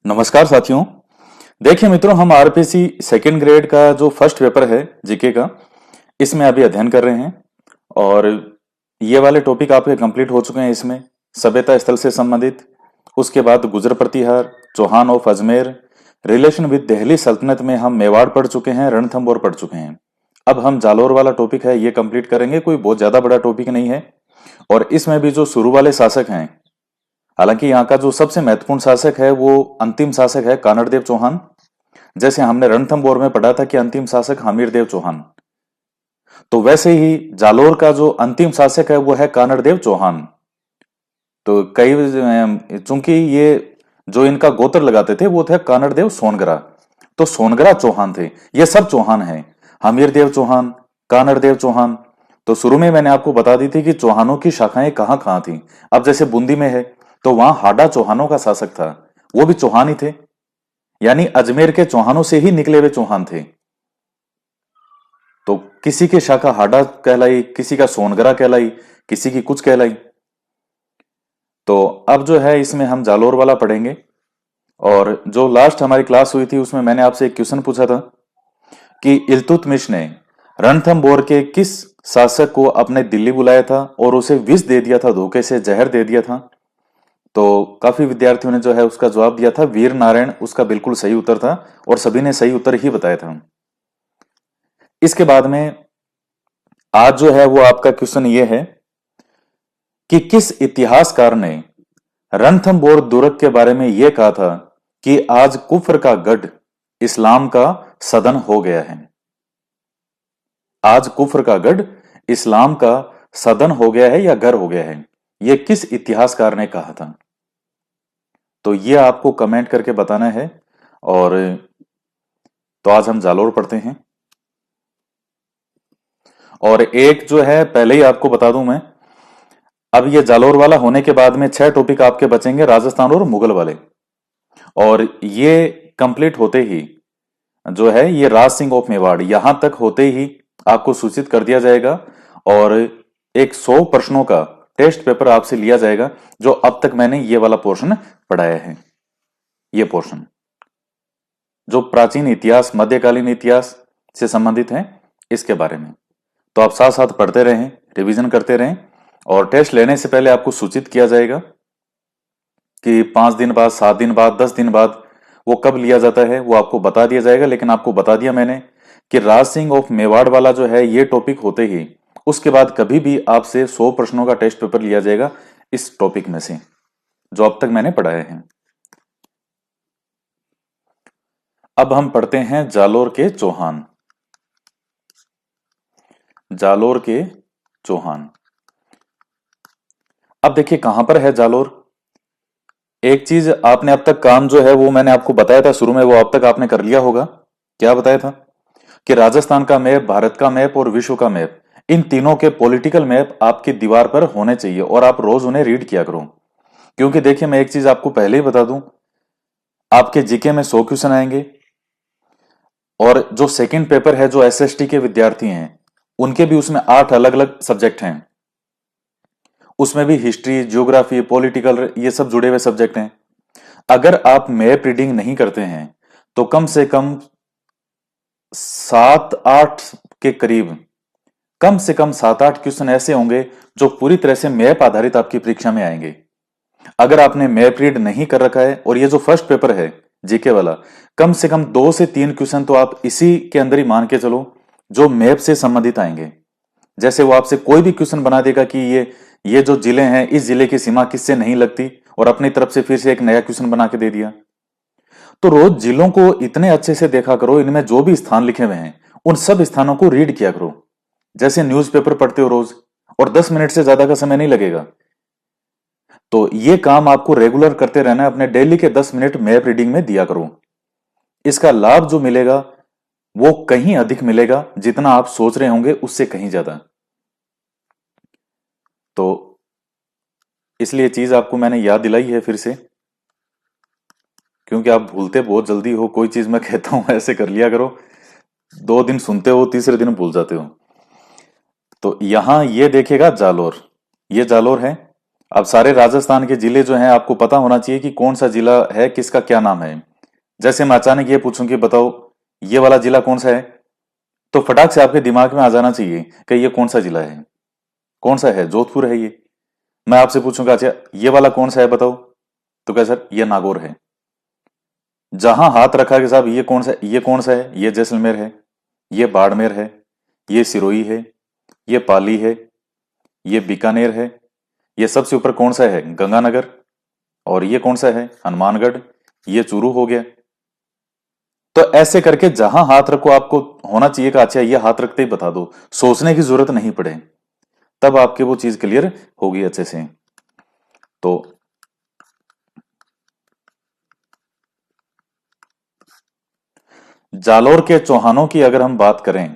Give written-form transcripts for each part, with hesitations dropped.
नमस्कार साथियों। देखिए मित्रों, हम आरपीसी सेकेंड ग्रेड का जो फर्स्ट पेपर है जीके का, इसमें अभी अध्ययन कर रहे हैं। और ये वाले टॉपिक आपके कंप्लीट हो चुके हैं। इसमें सभ्यता स्थल से संबंधित, उसके बाद Gurjar Pratihar, Chauhan of Ajmer, relation with Delhi सल्तनत में हम मेवाड़ पढ़ चुके हैं, रणथंबोर पढ़ चुके हैं। अब हम जालोर वाला टॉपिक है ये कंप्लीट करेंगे। कोई बहुत ज्यादा बड़ा टॉपिक नहीं है। और इसमें भी जो शुरू वाले शासक हैं, हालांकि यहाँ का जो सबसे महत्वपूर्ण शासक है वो अंतिम शासक है कानड़देव चौहान। जैसे हमने रणथंबोर में पढ़ा था कि अंतिम शासक हमीरदेव चौहान, तो वैसे ही जालोर का जो अंतिम शासक है वो है कानड़देव चौहान। तो चूंकि ये जो इनका गोत्र लगाते थे वो थे कानड़देव सोनगरा, तो सोनगरा चौहान थे। ये सब चौहान हैं, हमीरदेव चौहान, कानड़देव चौहान। तो शुरू में मैंने आपको बता दी थी कि चौहानों की शाखाएं कहाँ कहाँ थी। अब जैसे बूंदी में है तो वहां हाडा चौहानों का शासक था, वो भी चौहान ही थे, यानी अजमेर के चौहानों से ही निकले हुए चौहान थे। तो किसी की शाखा हाडा कहलाई, किसी का सोनगरा कहलाई, किसी की कुछ कहलाई। तो अब जो है इसमें हम जालोर वाला पढ़ेंगे। और जो लास्ट हमारी क्लास हुई थी उसमें मैंने आपसे एक क्वेश्चन पूछा था कि इल्तुतमिश ने रणथंबोर के किस शासक को अपने दिल्ली बुलाया था और उसे विष दे दिया था, धोखे से जहर दे दिया था। तो काफी विद्यार्थियों ने जो है उसका जवाब दिया था वीर नारायण, उसका बिल्कुल सही उत्तर था और सभी ने सही उत्तर ही बताया था। इसके बाद में आज जो है वो आपका क्वेश्चन ये है कि किस इतिहासकार ने रणथंबोर दुर्ग के बारे में यह कहा था कि आज कुफर का गढ़ इस्लाम का सदन हो गया है। आज कुफर का गढ़ इस्लाम का सदन हो गया है या घर हो गया है, यह किस इतिहासकार ने कहा था। तो यह आपको कमेंट करके बताना है। और तो आज हम जालोर पढ़ते हैं। और एक जो है पहले ही आपको बता दूं मैं, अब ये जालोर वाला होने के बाद में 6 टॉपिक आपके बचेंगे राजस्थान और मुगल वाले। और ये कंप्लीट होते ही जो है ये राज सिंह ऑफ मेवाड़ यहां तक होते ही आपको सूचित कर दिया जाएगा। और एक 100 प्रश्नों का टेस्ट पेपर आपसे लिया जाएगा, जो अब तक मैंने ये वाला पोर्शन पढ़ाया है। ये पोर्शन जो प्राचीन इतिहास, मध्यकालीन इतिहास से संबंधित है, इसके बारे में। तो आप साथ साथ पढ़ते रहें, रिवीजन करते रहें। और टेस्ट लेने से पहले आपको सूचित किया जाएगा कि 5 दिन बाद, 7 दिन बाद, 10 दिन बाद वो कब लिया जाता है वो आपको बता दिया जाएगा। लेकिन आपको बता दिया मैंने कि राज सिंह ऑफ मेवाड़ वाला जो है ये टॉपिक होते ही उसके बाद कभी भी आपसे 100 प्रश्नों का टेस्ट पेपर लिया जाएगा इस टॉपिक में से जो अब तक मैंने पढ़ाया है। अब हम पढ़ते हैं जालोर के चौहान। जालोर के चौहान, अब देखिए कहां पर है जालोर। एक चीज आपने अब तक काम जो है वो मैंने आपको बताया था शुरू में, वो अब तक आपने कर लिया होगा। क्या बताया था कि राजस्थान का मैप, भारत का मैप और विश्व का मैप, इन तीनों के पॉलिटिकल मैप आपकी दीवार पर होने चाहिए और आप रोज उन्हें रीड किया करो। क्योंकि देखिए मैं एक चीज आपको पहले ही बता दूं, आपके जीके में 100 क्वेश्चन आएंगे। और जो सेकंड पेपर है, जो एसएसटी के विद्यार्थी हैं उनके भी उसमें 8 अलग अलग सब्जेक्ट हैं। उसमें भी हिस्ट्री, ज्योग्राफी, पॉलिटिकल, ये सब जुड़े हुए सब्जेक्ट हैं। अगर आप मैप रीडिंग नहीं करते हैं तो कम से कम 7-8 के करीब, कम से कम 7-8 क्वेश्चन ऐसे होंगे जो पूरी तरह से मैप आधारित आपकी परीक्षा में आएंगे। अगर आपने मैप रीड नहीं कर रखा है और ये जो फर्स्ट पेपर है जीके वाला, कम से कम 2 से 3 क्वेश्चन तो आप इसी के अंदर ही मान के चलो जो मैप से संबंधित आएंगे। जैसे वो आपसे कोई भी क्वेश्चन बना देगा कि ये जो जिले हैं, इस जिले की सीमा किससे नहीं लगती, और अपनी तरफ से फिर से एक नया क्वेश्चन बना के दे दिया। तो रोज जिलों को इतने अच्छे से देखा करो, इनमें जो भी स्थान लिखे हुए हैं उन सब स्थानों को रीड किया करो जैसे न्यूज़पेपर पढ़ते हो रोज। और 10 मिनट से ज्यादा का समय नहीं लगेगा। तो ये काम आपको रेगुलर करते रहना है, अपने डेली के 10 मिनट मैप रीडिंग में दिया करो। इसका लाभ जो मिलेगा वो कहीं अधिक मिलेगा, जितना आप सोच रहे होंगे उससे कहीं ज्यादा। तो इसलिए चीज आपको मैंने याद दिलाई है फिर से, क्योंकि आप भूलते बहुत जल्दी हो। कोई चीज मैं कहता हूं ऐसे कर लिया करो, 2 दिन सुनते हो, तीसरे दिन भूल जाते हो। तो यहां ये देखेगा जालोर, ये जालोर है। अब सारे राजस्थान के जिले जो हैं आपको पता होना चाहिए कि कौन सा जिला है, किसका क्या नाम है। जैसे मैं अचानक ये पूछूं कि बताओ ये वाला जिला कौन सा है, तो फटाक से आपके दिमाग में आ जाना चाहिए कि ये कौन सा जिला है। कौन सा है? जोधपुर है ये। मैं आपसे पूछूंगा अच्छा ये वाला कौन सा है बताओ, तो क्या सर ये नागौर है। जहां हाथ रखा कि साहब ये कौन सा, ये कौन सा है, ये जैसलमेर है, ये बाड़मेर है, ये सिरोही है, ये पाली है, ये बीकानेर है, ये सबसे ऊपर कौन सा है, गंगानगर, और ये कौन सा है, हनुमानगढ़, ये चूरू हो गया। तो ऐसे करके जहां हाथ रखो आपको होना चाहिए कि अच्छा ये हाथ रखते ही बता दो, सोचने की जरूरत नहीं पड़े, तब आपकी वो चीज क्लियर होगी अच्छे से। तो जालोर के चौहानों की अगर हम बात करें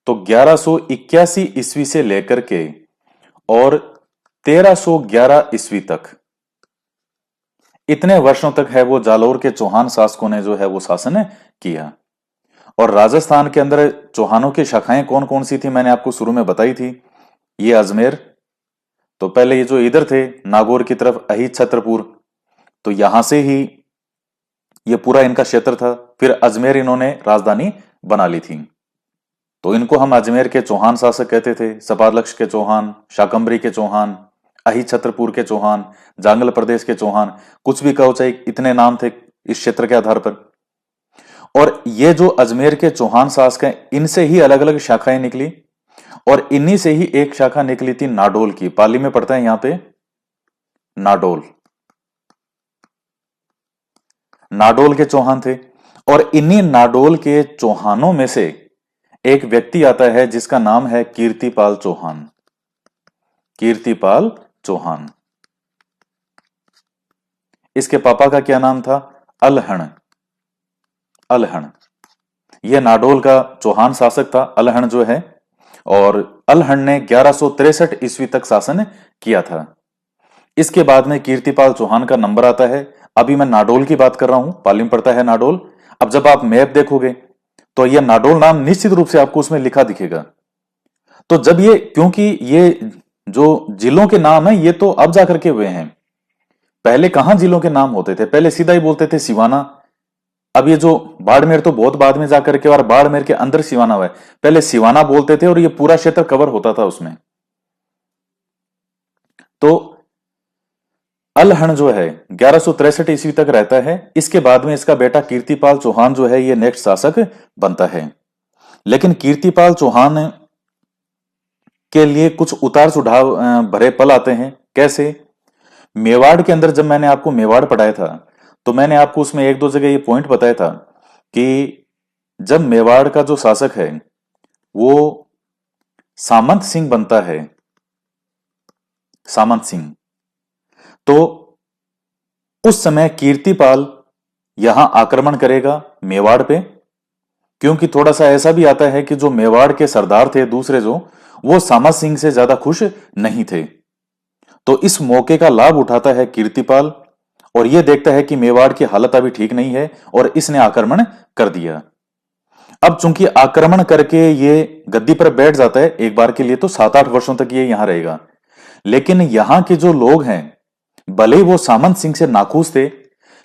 तो 1181 ईस्वी से लेकर के और 1311 ईस्वी तक, इतने वर्षों तक है वो जालोर के चौहान शासकों ने जो है वो शासन किया। और राजस्थान के अंदर चौहानों की शाखाएं कौन कौन सी थी मैंने आपको शुरू में बताई थी। ये अजमेर, तो पहले ये जो इधर थे नागौर की तरफ अहित छत्रपुर, तो यहां से ही ये पूरा इनका क्षेत्र था। फिर अजमेर इन्होंने राजधानी बना ली थी, तो इनको हम अजमेर के चौहान शासक कहते थे। सपालक्ष के चौहान, शाकंभरी के चौहान, अहित छत्रपुर के चौहान, जांगल प्रदेश के चौहान, कुछ भी कहो चाहे, इतने नाम थे इस क्षेत्र के आधार पर। और ये जो अजमेर के चौहान शासक हैं इनसे ही अलग अलग शाखाएं निकली, और इन्हीं से ही एक शाखा निकली थी नाडोल की। पाली में पड़ता है यहां पे नाडोल, नाडोल के चौहान थे। और इन्हीं नाडोल के चौहानों में से एक व्यक्ति आता है जिसका नाम है कीर्तिपाल चौहान। कीर्तिपाल चौहान, इसके पापा का क्या नाम था, अलहण। अलहण, यह नाडोल का चौहान शासक था अलहण जो है, और अलहण ने 1163 ईस्वी तक शासन किया था। इसके बाद में कीर्तिपाल चौहान का नंबर आता है। अभी मैं नाडोल की बात कर रहा हूं, पाली में पड़ता है नाडोल। अब जब आप मैप देखोगे तो यह नाडोल नाम निश्चित रूप से आपको उसमें लिखा दिखेगा। तो जब ये, क्योंकि ये जो जिलों के नाम है ये तो अब जाकर के हुए हैं, पहले कहां जिलों के नाम होते थे, पहले सीधा ही बोलते थे सिवाना। अब ये जो बाड़मेर तो बहुत बाद में जाकर के, और बाड़मेर के अंदर सिवाना हुआ है, पहले सिवाना बोलते थे और ये पूरा क्षेत्र कवर होता था उसमें। तो अलहण जो है 1163 ईस्वी तक रहता है। इसके बाद में इसका बेटा कीर्तिपाल चौहान जो है ये नेक्स्ट शासक बनता है। लेकिन कीर्तिपाल चौहान के लिए कुछ उतार चढ़ाव भरे पल आते हैं। कैसे? मेवाड़ के अंदर जब मैंने आपको मेवाड़ पढ़ाया था तो मैंने आपको उसमें एक दो जगह ये पॉइंट बताया था कि जब मेवाड़ का जो शासक है वो सामंत सिंह बनता है, सामंत सिंह, तो उस समय कीर्तिपाल यहां आक्रमण करेगा मेवाड़ पे। क्योंकि थोड़ा सा ऐसा भी आता है कि जो मेवाड़ के सरदार थे दूसरे जो, वो सामंत सिंह से ज्यादा खुश नहीं थे। तो इस मौके का लाभ उठाता है कीर्तिपाल, और यह देखता है कि मेवाड़ की हालत अभी ठीक नहीं है और इसने आक्रमण कर दिया। अब चूंकि आक्रमण करके ये गद्दी पर बैठ जाता है एक बार के लिए, तो 7-8 वर्षों तक ये यहां रहेगा। लेकिन यहां के जो लोग हैं, भले ही वो सामंत सिंह से नाखुश थे,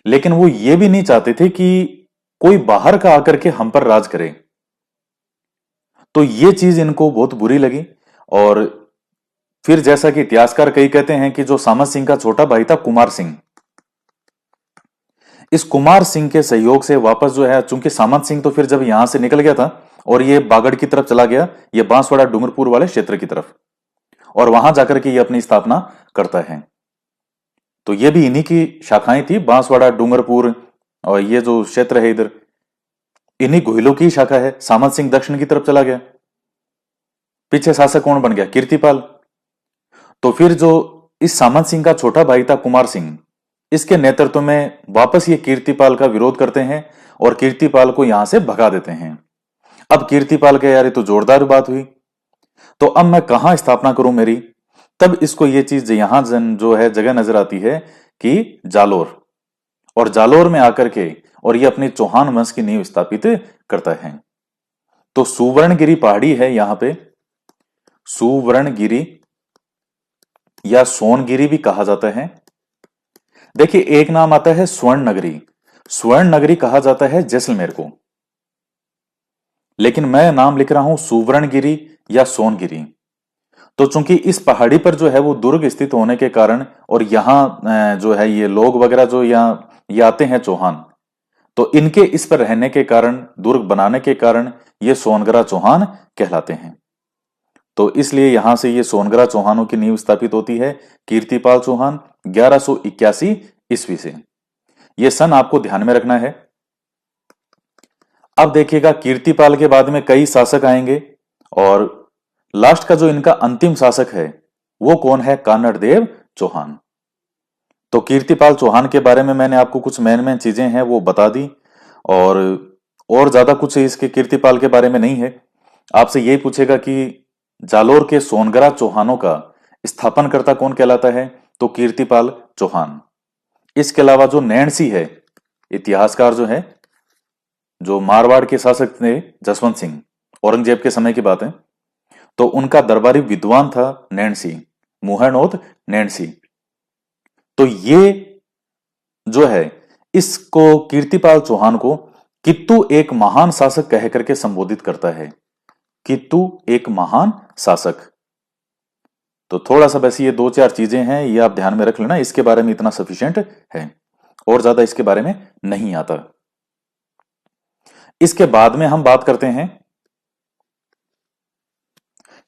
लेकिन वो ये भी नहीं चाहते थे कि कोई बाहर का आकर के हम पर राज करे। तो ये चीज इनको बहुत बुरी लगी। और फिर जैसा कि इतिहासकार कई कहते हैं कि जो सामंत सिंह का छोटा भाई था कुमार सिंह, इस कुमार सिंह के सहयोग से वापस जो है, चूंकि सामंत सिंह तो फिर जब यहां से निकल गया था और ये बागड़ की तरफ चला गया, ये बांसवाड़ा डूंगरपुर वाले क्षेत्र की तरफ, और वहां जाकर के ये अपनी स्थापना करता है। तो ये भी इन्हीं की शाखाएं थी, बांसवाड़ा डूंगरपुर, और ये जो क्षेत्र है इधर इन्हीं गोहिलों की शाखा है। सामंत सिंह दक्षिण की तरफ चला गया, पीछे शासक कौन बन गया, कीर्तिपाल। तो फिर जो इस सामंत सिंह का छोटा भाई था कुमार सिंह, इसके नेतृत्व में वापस ये कीर्तिपाल का विरोध करते हैं और कीर्तिपाल को यहां से भगा देते हैं। अब कीर्तिपाल के यार ये तो जोरदार बात हुई, तो अब मैं कहां स्थापना करूं मेरी। तब इसको ये चीज यहां जो है जगह नजर आती है कि जालोर, और जालोर में आकर के और ये अपनी चौहान वंश की नींव स्थापित करता है। तो सुवर्णगिरी पहाड़ी है यहां पे, सुवर्णगिरी या सोनगिरी भी कहा जाता है। देखिए, एक नाम आता है स्वर्ण नगरी। स्वर्ण नगरी कहा जाता है जैसलमेर को, लेकिन मैं नाम लिख रहा हूं सुवर्णगिरी या सोनगिरी। तो चूंकि इस पहाड़ी पर जो है वो दुर्ग स्थित होने के कारण, और यहाँ जो है ये लोग वगैरह जो यहाँ ये आते हैं चौहान, तो इनके इस पर रहने के कारण, दुर्ग बनाने के कारण ये सोनगरा चौहान कहलाते हैं। तो इसलिए यहां से ये सोनगरा चौहानों की नींव स्थापित होती है कीर्तिपाल चौहान 1181 ईस्वी से। ये सन आपको ध्यान में रखना है। अब देखिएगा, कीर्तिपाल के बाद में कई शासक आएंगे, और लास्ट का जो इनका अंतिम शासक है वो कौन है? कानड़देव चौहान। तो कीर्तिपाल चौहान के बारे में मैंने आपको कुछ मेन मेन चीजें हैं वो बता दी, और ज्यादा कुछ इसके कीर्तिपाल के बारे में नहीं है। आपसे यही पूछेगा कि जालोर के सोनगरा चौहानों का स्थापनकर्ता कौन कहलाता है? तो कीर्तिपाल चौहान। इसके अलावा जो नैणसी है, इतिहासकार जो है, जो मारवाड़ के शासक थे जसवंत सिंह, औरंगजेब के समय की बात है, तो उनका दरबारी विद्वान था नैणसी, मुहरनोत नैणसी। तो ये जो है, इसको कीर्तिपाल चौहान को कित्तू एक महान शासक कह करके संबोधित करता है। कित्तू एक महान शासक। तो थोड़ा सा वैसे ये दो चार चीजें हैं, ये आप ध्यान में रख लेना, इसके बारे में इतना सफिशिएंट है, और ज्यादा इसके बारे में नहीं आता। इसके बाद में हम बात करते हैं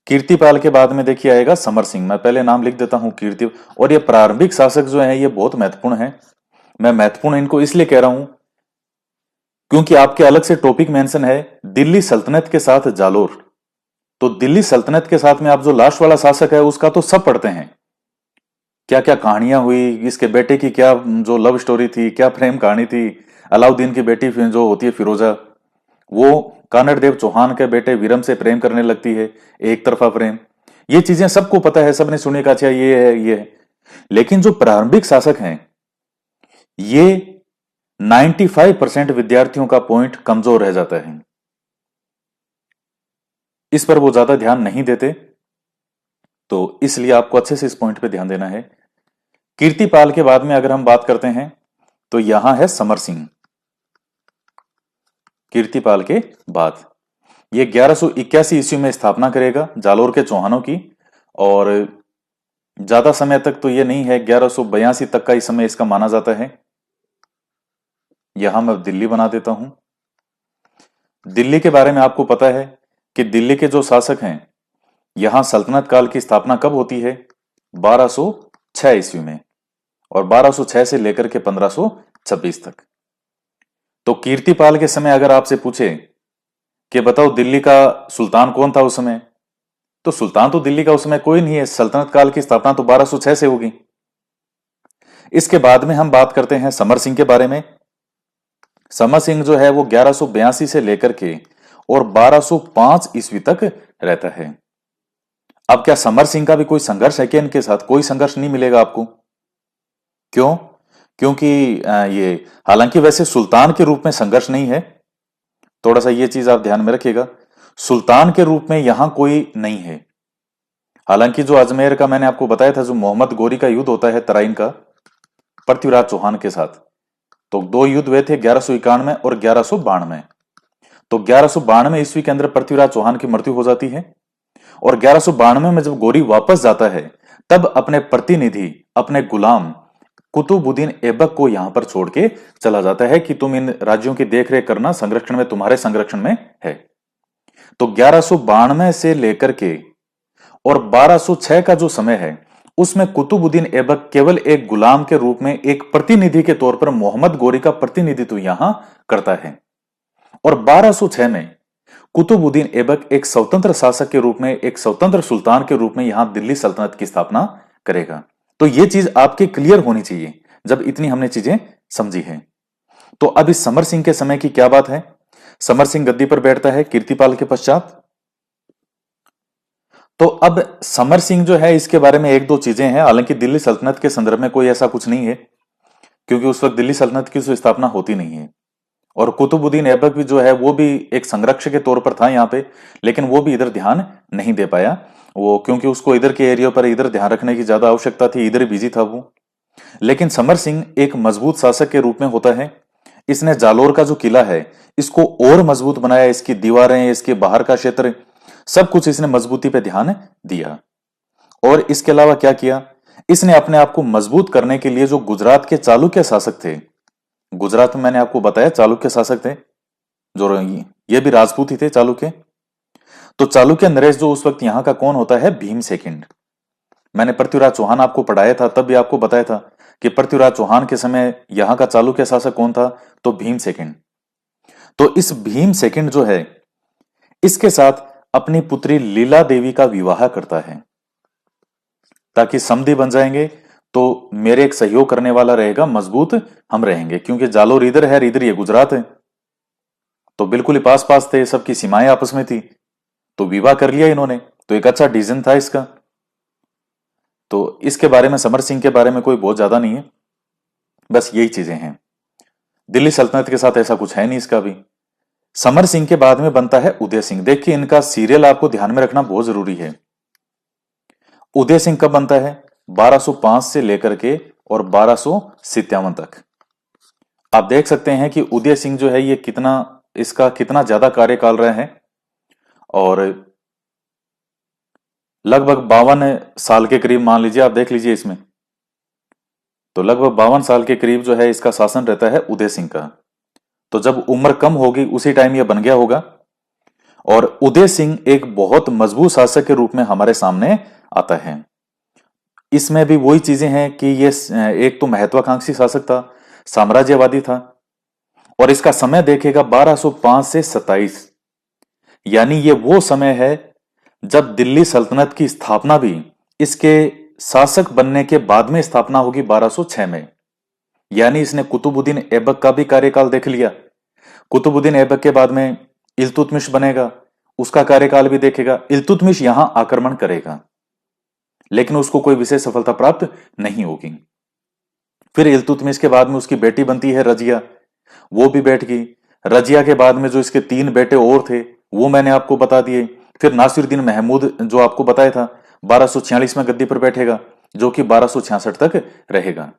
कीर्तिपाल के बाद में, देखिए आएगा समर सिंह। मैं पहले नाम लिख देता हूं कीर्ति, और ये प्रारंभिक शासक जो है ये बहुत महत्वपूर्ण है। मैं महत्वपूर्ण इनको इसलिए कह रहा हूं क्योंकि आपके अलग से टॉपिक मेंशन है दिल्ली सल्तनत के साथ जालोर। तो दिल्ली सल्तनत के साथ में आप जो लास्ट वाला शासक है उसका तो सब पढ़ते हैं, क्या क्या कहानियां हुई, इसके बेटे की क्या जो लव स्टोरी थी, क्या प्रेम कहानी थी, अलाउद्दीन की बेटी जो होती है फिरोजा, वो कानड़देव चौहान के बेटे वीरम से प्रेम करने लगती है, एक तरफा प्रेम। ये चीजें सबको पता है, सबने सुनी का, अच्छा ये है ये है। लेकिन जो प्रारंभिक शासक हैं, ये 95% विद्यार्थियों का पॉइंट कमजोर रह जाता है, इस पर वो ज्यादा ध्यान नहीं देते। तो इसलिए आपको अच्छे से इस पॉइंट पे ध्यान देना है। कीर्तिपाल के बाद में अगर हम बात करते हैं तो यहां है समर सिंह। कीर्तिपाल के बाद ये 1181 ईस्वी में स्थापना करेगा जालोर के चौहानों की, और ज्यादा समय तक तो ये नहीं है, 1182 तक का इस समय इसका माना जाता है। यहां मैं दिल्ली बना देता हूं। दिल्ली के बारे में आपको पता है कि दिल्ली के जो शासक हैं, यहां सल्तनत काल की स्थापना कब होती है? 1206 ईस्वी में, और 1206 से लेकर के 1526 तक। तो कीर्तिपाल के समय अगर आपसे पूछे कि बताओ दिल्ली का सुल्तान कौन था उस समय, तो सुल्तान तो दिल्ली का उस समय कोई नहीं है, सल्तनत काल की स्थापना तो 1206 से होगी। इसके बाद में हम बात करते हैं समर सिंह के बारे में। समर सिंह जो है वो 1182 से लेकर के और 1205 ईस्वी तक रहता है। अब क्या समर सिंह का भी कोई संघर्ष है क्या इनके साथ? कोई संघर्ष नहीं मिलेगा आपको। क्यों? क्योंकि ये हालांकि वैसे सुल्तान के रूप में संघर्ष नहीं है, थोड़ा सा ये चीज आप ध्यान में रखिएगा, सुल्तान के रूप में यहां कोई नहीं है। हालांकि जो अजमेर का मैंने आपको बताया था, जो मोहम्मद गोरी का युद्ध होता है तराइन का पृथ्वीराज चौहान के साथ, तो दो युद्ध हुए थे 1191 और 1192। तो 1192 ईस्वी के अंदर पृथ्वीराज चौहान की मृत्यु हो जाती है, और 1192 में जब गोरी वापस जाता है तब अपने प्रतिनिधि, अपने गुलाम कुतुबुद्दीन ऐबक को यहां पर छोड़ के चला जाता है कि तुम इन राज्यों की देखरेख करना, संरक्षण में, तुम्हारे संरक्षण में है। तो 1192 से लेकर के और 1206 का जो समय है उसमें कुतुबुद्दीन ऐबक केवल एक गुलाम के रूप में, एक प्रतिनिधि के तौर पर मोहम्मद गोरी का प्रतिनिधित्व यहां करता है। और 1206 में कुतुबुद्दीन ऐबक एक स्वतंत्र शासक के रूप में, एक स्वतंत्र सुल्तान के रूप में यहां दिल्ली सल्तनत की स्थापना करेगा। तो यह चीज आपके क्लियर होनी चाहिए जब इतनी हमने चीजें समझी हैं। तो अब इस समर सिंह के समय की क्या बात है? समर सिंह गद्दी पर बैठता है कीर्तिपाल के पश्चात। तो अब समर सिंह जो है, इसके बारे में एक दो चीजें हैं, हालांकि दिल्ली सल्तनत के संदर्भ में कोई ऐसा कुछ नहीं है, क्योंकि उस वक्त दिल्ली सल्तनत की स्थापना होती नहीं है। और कुतुबुद्दीन ऐबक भी जो है वो भी एक संरक्षक के तौर पर था यहाँ पे, लेकिन वो भी इधर ध्यान नहीं दे पाया। वो क्योंकि उसको इधर के एरिया पर इधर ध्यान रखने की ज्यादा आवश्यकता थी, इधर बिजी था वो। लेकिन समर सिंह एक मजबूत शासक के रूप में होता है। इसने जालोर का जो किला है इसको और मजबूत बनाया, इसकी दीवारें, इसके बाहर का क्षेत्र, सब कुछ इसने मजबूती पे ध्यान दिया। और इसके अलावा क्या किया, इसने अपने आप को मजबूत करने के लिए जो गुजरात के चालुक्य शासक थे, गुजरात में मैंने आपको बताया चालुक्य शासक थे, जो ये भी राजपूत ही थे चालुक्य। तो चालुक्य नरेश जो उस वक्त यहां का कौन होता है, भीम सेकंड। मैंने पृथ्वीराज चौहान आपको पढ़ाया था, तब भी आपको बताया था कि पृथ्वीराज चौहान के समय यहां का चालुक्य शासक कौन था, तो भीम सेकंड। तो इस भीम सेकंड जो है इसके साथ अपनी पुत्री लीला देवी का विवाह करता है, ताकि समधी बन जाएंगे तो मेरे एक सहयोग करने वाला रहेगा, मजबूत हम रहेंगे, क्योंकि जालोर इधर है, इधर ये गुजरात है, तो बिल्कुल ही पास पास थे, सबकी सीमाएं आपस में थी। तो विवाह कर लिया इन्होंने, तो एक अच्छा डिसीजन था इसका। तो इसके बारे में, समर सिंह के बारे में कोई बहुत ज्यादा नहीं है, बस यही चीजें हैं। दिल्ली सल्तनत के साथ ऐसा कुछ है नहीं इसका भी। समर सिंह के बाद में बनता है उदय सिंह। देखिए इनका सीरियल आपको ध्यान में रखना बहुत जरूरी है। उदय सिंह कब बनता है, 1205 से लेकर के और 1257 तक। आप देख सकते हैं कि उदय सिंह जो है ये कितना, इसका कितना ज्यादा कार्यकाल रहा है, और लगभग 52 साल के करीब मान लीजिए, आप देख लीजिए इसमें, तो लगभग 52 साल के करीब जो है इसका शासन रहता है उदय सिंह का। तो जब उम्र कम होगी उसी टाइम यह बन गया होगा। और उदय सिंह एक बहुत मजबूत शासक के रूप में हमारे सामने आता है। इसमें भी वही चीजें हैं कि ये एक तो महत्वाकांक्षी शासक था, साम्राज्यवादी था, और इसका समय देखेगा 1205 से 27, यानी ये वो समय है जब दिल्ली सल्तनत की स्थापना भी इसके शासक बनने के बाद में स्थापना होगी 1206 में। यानी इसने कुतुबुद्दीन ऐबक का भी कार्यकाल देख लिया। कुतुबुद्दीन ऐबक के बाद में इल्तुतमिश बनेगा, उसका कार्यकाल भी देखेगा। इल्तुतमिश यहां आक्रमण करेगा, लेकिन उसको कोई विशेष सफलता प्राप्त नहीं होगी। फिर इल्तुतमिश के बाद में उसकी बेटी बनती है रजिया, वो भी बैठ गई। रजिया के बाद में जो इसके 3 बेटे और थे वो मैंने आपको बता दिए। फिर नासिरुद्दीन महमूद जो आपको बताया था 1246 में गद्दी पर बैठेगा, जो कि 1266 तक रहेगा।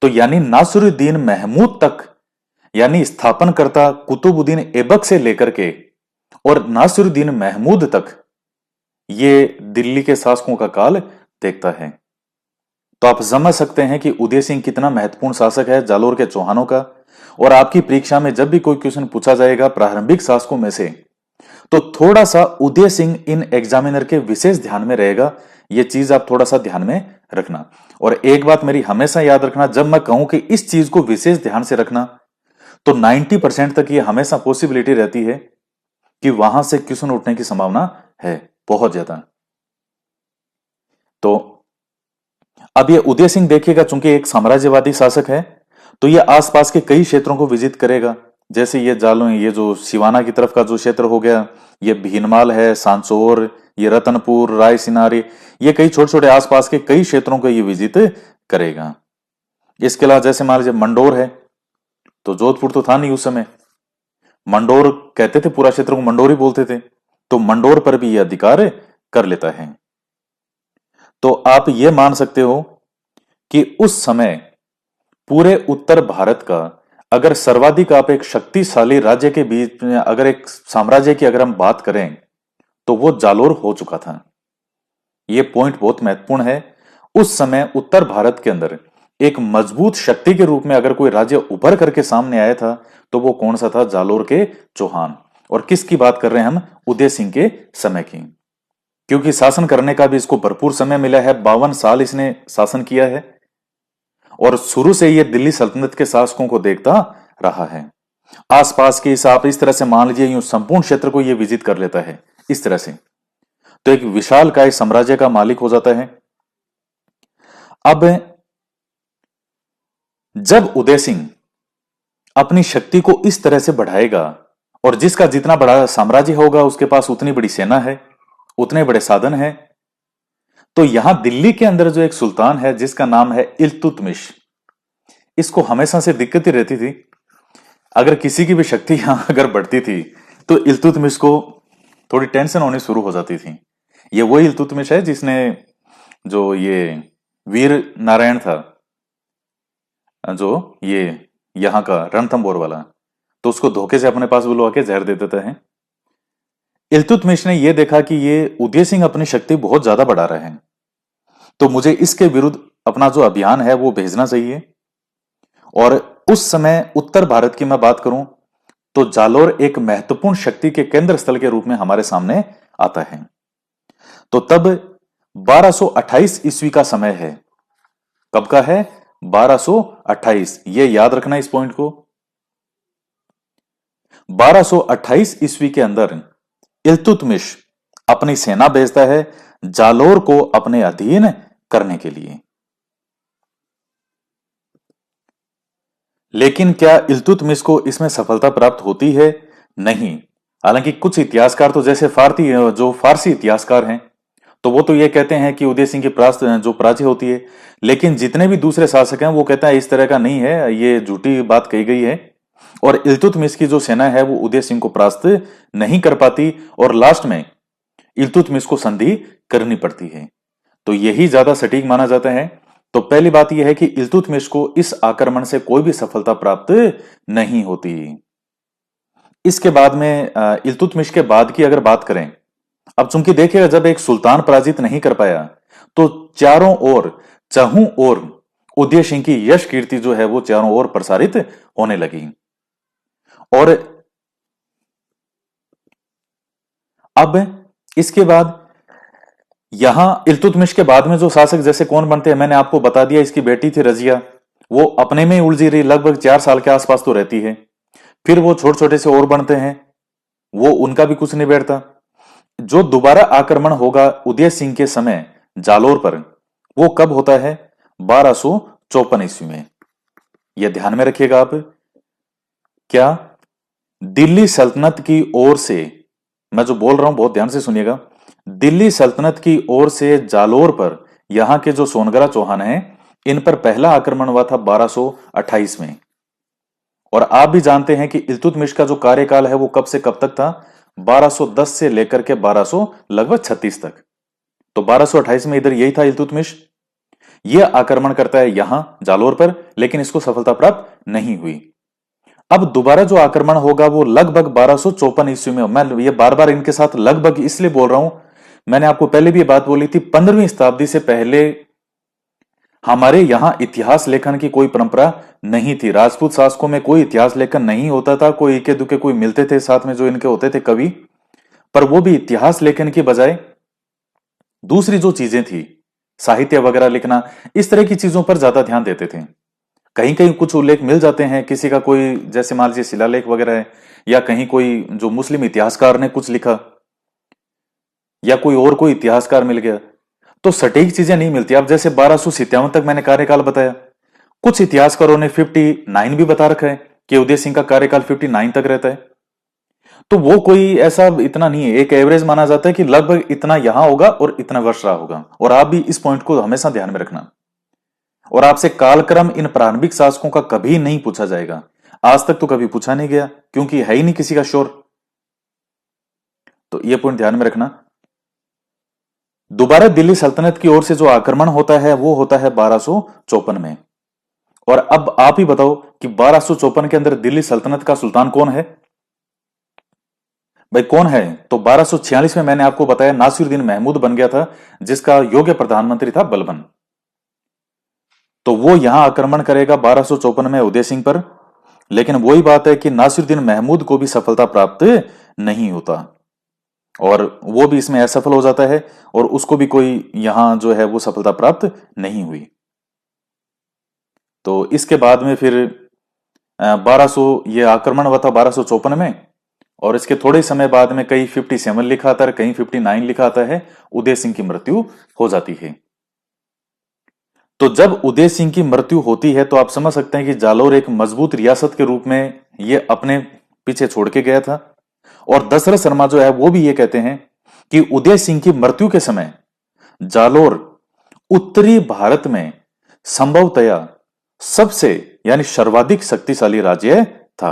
तो यानी नासिरुद्दीन महमूद तक, यानी स्थापनकर्ता कुतुबुद्दीन ऐबक से लेकर के और नासिरुद्दीन महमूद तक ये दिल्ली के शासकों का काल देखता है। तो आप समझ सकते हैं कि उदय सिंह कितना महत्वपूर्ण शासक है जालोर के चौहानों का। और आपकी परीक्षा में जब भी कोई क्वेश्चन पूछा जाएगा प्रारंभिक शासकों में से, तो थोड़ा सा उदय सिंह इन एग्जामिनर के विशेष ध्यान में रहेगा। यह चीज आप थोड़ा सा ध्यान में रखना। और एक बात मेरी हमेशा याद रखना, जब मैं कहूं कि इस चीज को विशेष ध्यान से रखना, तो 90% तक यह हमेशा पॉसिबिलिटी रहती है कि वहां से क्वेश्चन उठने की संभावना है बहुत ज्यादा। तो अब ये उदय सिंह देखिएगा, चूंकि एक साम्राज्यवादी शासक है, तो ये आसपास के कई क्षेत्रों को विजिट करेगा। जैसे ये जालो, ये जो सिवाना की तरफ का जो क्षेत्र हो गया, ये भीनमाल है, सांचौर, ये रतनपुर, रायसिनारी, ये कई छोटे छोटे आसपास के कई क्षेत्रों को ये विजिट करेगा। इसके अलावा जैसे मान लीजिए मंडोर है, तो जोधपुर तो था नहीं उस समय, मंडोर कहते थे, पूरा क्षेत्र को मंडोर ही बोलते थे, तो मंडोर पर भी यह अधिकार कर लेता है। तो आप ये मान सकते हो कि उस समय पूरे उत्तर भारत का अगर सर्वाधिक आप एक शक्तिशाली राज्य के बीच में, अगर एक साम्राज्य की अगर हम बात करें, तो वो जालोर हो चुका था। ये पॉइंट बहुत महत्वपूर्ण है। उस समय उत्तर भारत के अंदर एक मजबूत शक्ति के रूप में अगर कोई राज्य उभर करके सामने आया था, तो वो कौन सा था, जालोर के चौहान। और किसकी बात कर रहे हैं हम, उदय सिंह के समय की, क्योंकि शासन करने का भी इसको भरपूर समय मिला है। 52 साल इसने शासन किया है, और शुरू से ये दिल्ली सल्तनत के शासकों को देखता रहा है। आसपास के हिसाब इस तरह से मान लीजिए, यूं संपूर्ण क्षेत्र को ये विजिट कर लेता है इस तरह से, तो एक विशालकाय साम्राज्य का मालिक हो जाता है। अब जब उदय सिंह अपनी शक्ति को इस तरह से बढ़ाएगा, और जिसका जितना बड़ा साम्राज्य होगा उसके पास उतनी बड़ी सेना है, उतने बड़े साधन है, तो यहां दिल्ली के अंदर जो एक सुल्तान है जिसका नाम है इल्तुतमिश, इसको हमेशा से दिक्कत ही रहती थी। अगर किसी की भी शक्ति यहां अगर बढ़ती थी, तो इल्तुतमिश को थोड़ी टेंशन होनी शुरू हो जाती थी। ये वही इल्तुतमिश है जिसने जो ये वीर नारायण था, जो ये यहाँ का रणथंबोर वाला, तो उसको धोखे से अपने पास बुलवा के जहर दे देता है। इल्तुतमिश ने यह देखा कि ये उदय सिंह अपनी शक्ति बहुत ज्यादा बढ़ा रहे हैं, तो मुझे इसके विरुद्ध अपना जो अभियान है वो भेजना चाहिए। और उस समय उत्तर भारत की मैं बात करूं तो जालोर एक महत्वपूर्ण शक्ति के केंद्र स्थल के रूप में हमारे सामने आता है। तो तब 1228 ईस्वी का समय है। कब का है? 1228। ये याद रखना इस पॉइंट को। 1228 ईस्वी के अंदर इल्तुतमिश अपनी सेना भेजता है जालोर को अपने अधीन करने के लिए। लेकिन क्या इल्तुतमिश को इसमें सफलता प्राप्त होती है? नहीं। हालांकि कुछ इतिहासकार तो जैसे फारसी इतिहासकार हैं, तो वो तो ये कहते हैं कि उदय सिंह की जो पराजय होती है, लेकिन जितने भी दूसरे शासक हैं वो कहते हैं इस तरह का नहीं है, ये झूठी बात कही गई है। और इल्तुतमिश की जो सेना है वो उदय सिंह को परास्त नहीं कर पाती और लास्ट में इल्तुतमिश को संधि करनी पड़ती है। तो यही ज्यादा सटीक माना जाता है। तो पहली बात यह है कि इल्तुतमिश को इस आक्रमण से कोई भी सफलता प्राप्त नहीं होती। इसके बाद में इल्तुतमिश के बाद की अगर बात करें, अब चूंकि देखिएगा जब एक सुल्तान पराजित नहीं कर पाया तो चारों ओर चहुं ओर उदय सिंह की यश कीर्ति जो है वो चारों ओर प्रसारित होने लगी। और अब इसके बाद यहां इल्तुतमिश के बाद में जो शासक जैसे कौन बनते हैं, मैंने आपको बता दिया, इसकी बेटी थी रजिया, वो अपने में उलझी रही, लगभग 4 साल के आसपास तो रहती है। फिर वो छोटे छोटे से और बनते हैं, वो उनका भी कुछ नहीं बैठता। जो दोबारा आक्रमण होगा उदय सिंह के समय जालोर पर, वो कब होता है? 1254 ईस्वी में। यह ध्यान में रखिएगा आप। क्या दिल्ली सल्तनत की ओर से, मैं जो बोल रहा हूं बहुत ध्यान से सुनिएगा, दिल्ली सल्तनत की ओर से जालोर पर यहां के जो सोनगरा चौहान हैं, इन पर पहला आक्रमण हुआ था 1228 में। और आप भी जानते हैं कि इल्तुतमिश का जो कार्यकाल है वो कब से कब तक था? 1210 से लेकर के 1200 लगभग 36 तक। तो 1228 में इधर यही था इल्तुतमिश। यह आक्रमण करता है यहां जालोर पर, लेकिन इसको सफलता प्राप्त नहीं हुई। अब दोबारा जो आक्रमण होगा वो लगभग 1254 ईस्वी में। मैं ये बार बार इनके साथ लगभग इसलिए बोल रहा हूं, मैंने आपको पहले भी ये बात बोली थी, 15वीं शताब्दी से पहले हमारे यहां इतिहास लेखन की कोई परंपरा नहीं थी। राजपूत शासकों में कोई इतिहास लेखन नहीं होता था। कोई इक्के दुक्के कोई मिलते थे साथ में जो इनके होते थे कवि, पर वो भी इतिहास लेखन की बजाय दूसरी जो चीजें थी, साहित्य वगैरह लिखना, इस तरह की चीजों पर ज्यादा ध्यान देते थे। कहीं कहीं कुछ उल्लेख मिल जाते हैं किसी का, कोई जैसे मान लीजिए शिलालेख वगैरह है, या कहीं कोई जो मुस्लिम इतिहासकार ने कुछ लिखा, या कोई और कोई इतिहासकार मिल गया, तो सटीक चीजें नहीं मिलती। अब जैसे 1257 तक मैंने कार्यकाल बताया, कुछ इतिहासकारों ने 59 भी बता रखा है कि उदय सिंह का कार्यकाल 59 तक रहता है। तो वो कोई ऐसा इतना नहीं है, एक एवरेज माना जाता है कि लगभग इतना यहां होगा और इतना वर्ष रहा होगा। और आप भी इस पॉइंट को हमेशा ध्यान में रखना। और आपसे कालक्रम इन प्रारंभिक शासकों का कभी नहीं पूछा जाएगा, आज तक तो कभी पूछा नहीं गया, क्योंकि है ही नहीं किसी का शोर। तो यह पॉइंट ध्यान में रखना। दोबारा दिल्ली सल्तनत की ओर से जो आक्रमण होता है वो होता है 1254 में। और अब आप ही बताओ कि 1254 के अंदर दिल्ली सल्तनत का सुल्तान कौन है? भाई कौन है? तो 1246 में मैंने आपको बताया नासिरुद्दीन महमूद बन गया था, जिसका योग्य प्रधानमंत्री था बलबन। तो वो यहां आक्रमण करेगा 1254 में उदय सिंह पर, लेकिन वही बात है कि नासिरुद्दीन महमूद को भी सफलता प्राप्त नहीं होता और वो भी इसमें असफल हो जाता है, और उसको भी कोई यहां जो है वो सफलता प्राप्त नहीं हुई। तो इसके बाद में फिर 1200 ये आक्रमण हुआ था 1254 में, और इसके थोड़े समय बाद में कहीं 57 लिखा आता है, कहीं 59 लिखा आता है, उदय सिंह की मृत्यु हो जाती है। तो जब उदय सिंह की मृत्यु होती है तो आप समझ सकते हैं कि जालोर एक मजबूत रियासत के रूप में ये अपने पीछे छोड़ के गया था। और दशरथ शर्मा जो है वो भी ये कहते हैं कि उदय सिंह की मृत्यु के समय जालोर उत्तरी भारत में संभवतया सबसे यानी सर्वाधिक शक्तिशाली राज्य था।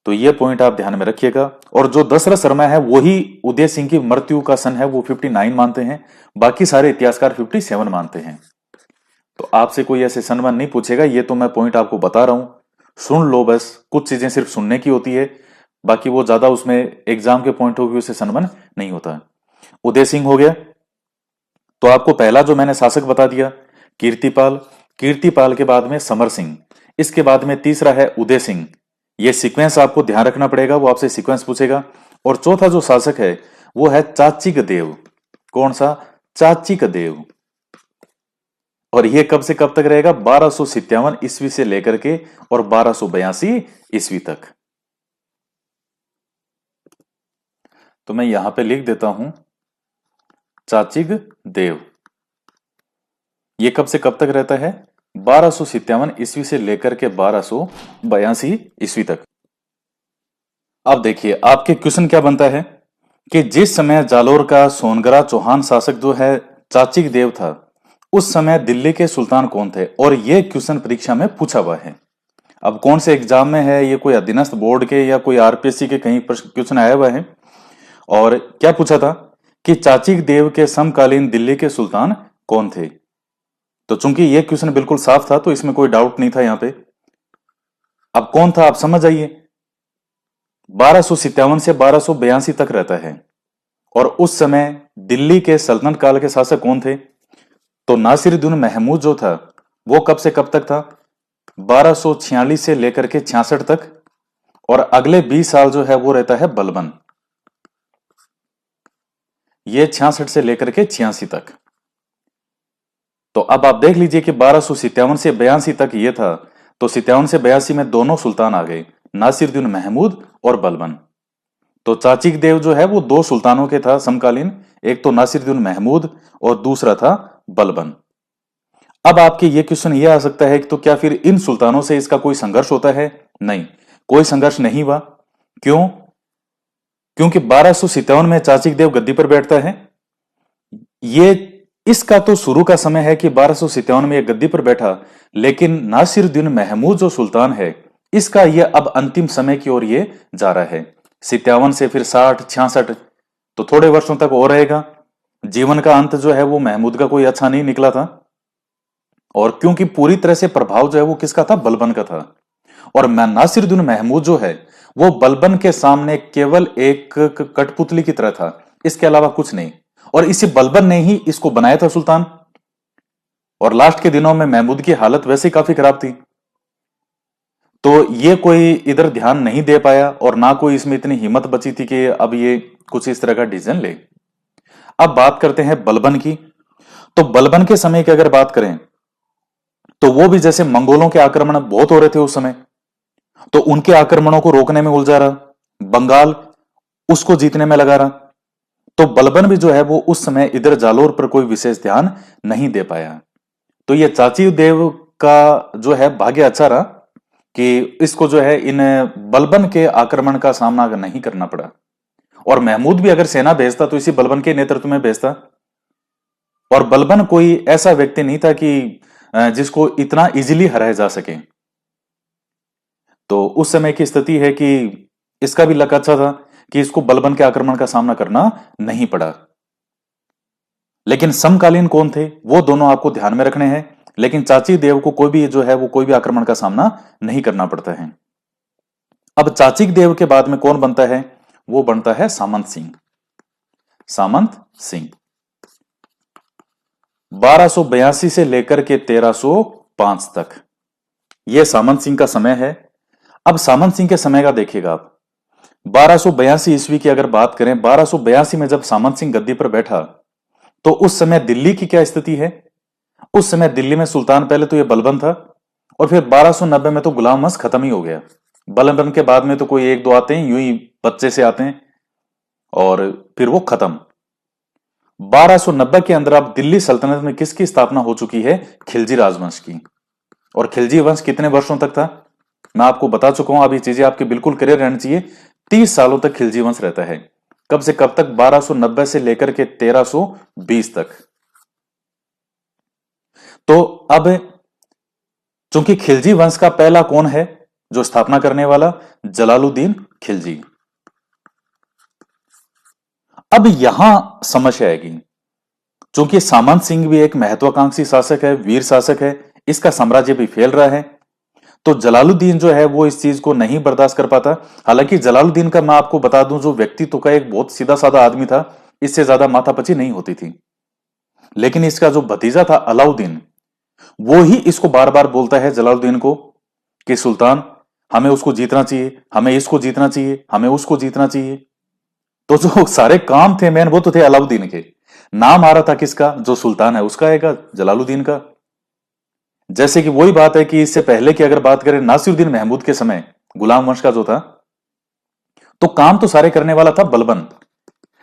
तो ये पॉइंट आप ध्यान में रखिएगा। और जो दशरथ शर्मा है वही उदय सिंह की मृत्यु का सन है वो 59 मानते हैं, बाकी सारे इतिहासकार 57 मानते हैं। तो आपसे कोई ऐसे सनमान नहीं पूछेगा, ये तो मैं पॉइंट आपको बता रहा हूं, सुन लो बस। कुछ चीजें सिर्फ सुनने की होती है, बाकी वो ज्यादा उसमें एग्जाम के पॉइंट ऑफ व्यू से सनमान नहीं होता। उदय सिंह हो गया। तो आपको पहला जो मैंने शासक बता दिया कीर्तिपाल, कीर्तिपाल के बाद में समर सिंह, इसके बाद में तीसरा है उदय सिंह। ये सीक्वेंस आपको ध्यान रखना पड़ेगा, वो आपसे सीक्वेंस पूछेगा। और चौथा जो शासक है वो है चाचिक देव। कौन सा? चाचिक देव। और ये कब से कब तक रहेगा? 1257 ईस्वी से लेकर के और 1282 ईस्वी तक। तो मैं यहां पे लिख देता हूं चाचिक देव। ये कब से कब तक रहता है? 1257 ईस्वी से लेकर के 1282 ईस्वी तक। अब देखिए आपके क्वेश्चन क्या बनता है कि जिस समय जालोर का सोनगरा चौहान शासक जो है चाचिक देव था, उस समय दिल्ली के सुल्तान कौन थे? और यह क्वेश्चन परीक्षा में पूछा हुआ है। अब कौन से एग्जाम में है ये, कोई अधीनस्थ बोर्ड के या कोई आरपीएससी के कहीं क्वेश्चन आया हुआ है। और क्या पूछा था कि चाचिक देव के समकालीन दिल्ली के सुल्तान कौन थे? तो चूंकि यह क्वेश्चन बिल्कुल साफ था तो इसमें कोई डाउट नहीं था यहां पे। अब कौन था आप समझ आइए। 1257 से 1282 तक रहता है। और उस समय दिल्ली के सल्तनत काल के शासक कौन थे? तो नासिरुद्दीन महमूद जो था वो कब से कब तक था? 1246 से लेकर के 66 तक। और अगले 20 साल जो है वो रहता है बलबन, ये 66 से लेकर के 86 तक। तो अब आप देख लीजिए कि 1257 से 82 तक ये था, तो 57 से 82 में दोनों सुल्तान आ गए, नासिरुद्दीन महमूद और बलबन। तो चाचिक देव जो है वो दो सुल्तानों के था समकालीन, एक तो नासिरुद्दीन महमूद और दूसरा था बलबन। अब आपके ये क्वेश्चन ये आ सकता है कि तो क्या फिर इन सुल्तानों से इसका कोई संघर्ष होता है? नहीं, कोई संघर्ष नहीं हुआ। क्यों? क्योंकि 1257 में चाचिक देव गद्दी पर बैठता है। ये इसका तो शुरू का समय है कि 1257 में यह गद्दी पर बैठा, लेकिन नासिरुद्दीन महमूद जो सुल्तान है इसका यह अब अंतिम समय की ओर ये जा रहा है। 57 से फिर 60 66, तो थोड़े वर्षों तक और रहेगा। जीवन का अंत जो है वो महमूद का कोई अच्छा नहीं निकला था। और क्योंकि पूरी तरह से प्रभाव जो है वो किसका था? बलबन का था। और नासिरुद्दीन महमूद जो है वो बलबन के सामने केवल एक कठपुतली की तरह था, इसके अलावा कुछ नहीं। और इसी बलबन ने ही इसको बनाया था सुल्तान। और लास्ट के दिनों में महमूद की हालत वैसे ही काफी खराब थी, तो ये कोई इधर ध्यान नहीं दे पाया और ना कोई इसमें इतनी हिम्मत बची थी कि अब ये कुछ इस तरह का डिसीजन ले। अब बात करते हैं बलबन की। तो बलबन के समय की अगर बात करें तो वो भी जैसे मंगोलों के आक्रमण बहुत हो रहे थे उस समय, तो उनके आक्रमणों को रोकने में उलझा रहा, बंगाल उसको जीतने में लगा रहा। तो बलबन भी जो है वो उस समय इधर जालोर पर कोई विशेष ध्यान नहीं दे पाया। तो ये चाची देव का जो है भाग्य अच्छा रहा कि इसको जो है इन बलबन के आक्रमण का सामना अगर नहीं करना पड़ा। और महमूद भी अगर सेना भेजता तो इसी बलबन के नेतृत्व में भेजता। और बलबन कोई ऐसा व्यक्ति नहीं था कि जिसको इतना इजीली हराया जा सके। तो उस समय की स्थिति है कि इसका भी लक अच्छा था कि इसको बलबन के आक्रमण का सामना करना नहीं पड़ा। लेकिन समकालीन कौन थे वो दोनों आपको ध्यान में रखने हैं। लेकिन चाची देव को कोई भी जो है वो कोई भी आक्रमण का सामना नहीं करना पड़ता है। अब चाचिक देव के बाद में कौन बनता है? वो बनता है सामंत सिंह। सामंत सिंह 1282 से लेकर के 1305 तक यह सामंत सिंह का समय है। अब सामंत सिंह के समय का देखिएगा आप, 1282 ईस्वी की अगर बात करें, 1282 में जब सामंत सिंह गद्दी पर बैठा तो उस समय दिल्ली की क्या स्थिति है? उस समय दिल्ली में सुल्तान पहले तो ये बलबन था और फिर 1290 में तो गुलाम वंश खत्म ही हो गया। बलबन के बाद में तो कोई एक दो आते हैं, यूं ही बच्चे से आते हैं और फिर वो खत्म। 1290 के अंदर अब दिल्ली सल्तनत में किसकी स्थापना हो चुकी है? खिलजी राजवंश की। और खिलजी वंश कितने वर्षों तक था? मैं आपको बता चुका हूं, अब ये चीजें आपकी बिल्कुल क्लियर रहनी चाहिए। 30 सालों तक खिलजी वंश रहता है। कब से कब तक? 1290 से लेकर के 1320 तक। तो अब चूंकि खिलजी वंश का पहला कौन है? जो स्थापना करने वाला जलालुद्दीन खिलजी। अब यहां समस्या आएगी, क्योंकि सामंत सिंह भी एक महत्वाकांक्षी शासक है, वीर शासक है, इसका साम्राज्य भी फैल रहा है, तो जलालुद्दीन जो है वो इस चीज को नहीं बर्दाश्त कर पाता। हालांकि जलालुद्दीन का मैं आपको बता दूं, जो व्यक्तित्व का एक बहुत सीधा साधा आदमी था, इससे ज्यादा माथापच्ची नहीं होती थी। लेकिन इसका जो भतीजा था अलाउद्दीन, वो ही इसको बार बार बोलता है जलालुद्दीन को कि सुल्तान, हमें उसको जीतना चाहिए, हमें इसको जीतना चाहिए, हमें उसको जीतना चाहिए। तो जो सारे काम थे मेन, वो तो थे अलाउद्दीन के। नाम आ रहा था किसका? जो सुल्तान है उसका आएगा, जलालुद्दीन का। जैसे कि वही बात है कि इससे पहले की अगर बात करें नासिरुद्दीन महमूद के समय, गुलाम वंश का जो था, तो काम तो सारे करने वाला था बलबन,